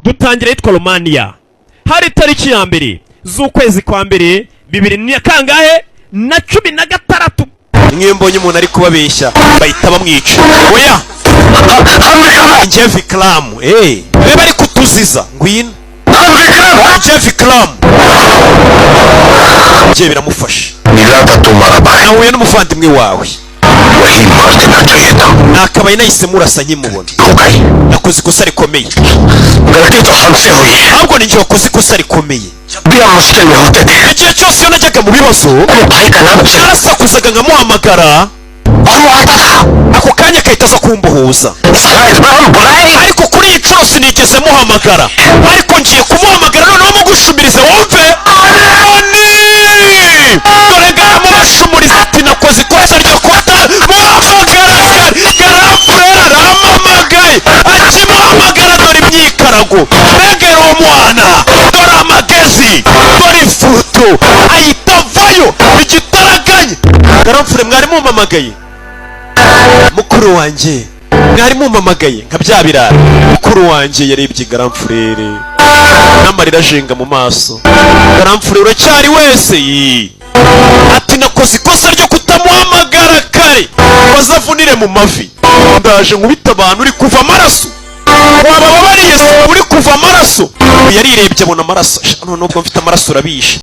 dutangira yitwa Romania. Hari tariki ya mbere z'ukwezi kwa mbere 2016. Mwe mbonye umuntu ari kubabeshya bahita bamwica. Oya Nje Vikram bari kutuziza ngwino Nje Vikram nje biramufasha nawe n'umuvandimwe wawe nakabaye nahise murasa nkimubona nakoze ikosa rikomeye ahubwo ninjye wakoze ikosa rikomeye igihe cyose iyo najyaga mu bibazo narasakuzaga nkamuhamagara ako kanya kahita aza kumbuhuza ariko kuri iyi nshuro sinigeze muhamagara ariko ngiye kumuhamagara noneho mugushumirize wumve dore ngaramubashumuriza ati nakoze ikosa ryo kuta muhamagara garafurera aramamagaye akimuhamagara dore imyikarago mbegera uwo mwana dore amagezi dore ifuto ahita avayo igitaraganye garafure mwari mumpamagaye mukuru wanjye mwari mumpamagaye nka bya birara mukuru wanjye yarebye garamfurere n'amarira ajenga mu maso garamfurere uracyari wese ati nakoze ikosa ryo kutamuhamagara kare bazavunire mu mavi ndaje nkubita abantu uri kuva amaraso wabababariye uri kuva amaraso yarirebye abona amaraso none ubwo mfite amaraso urabishe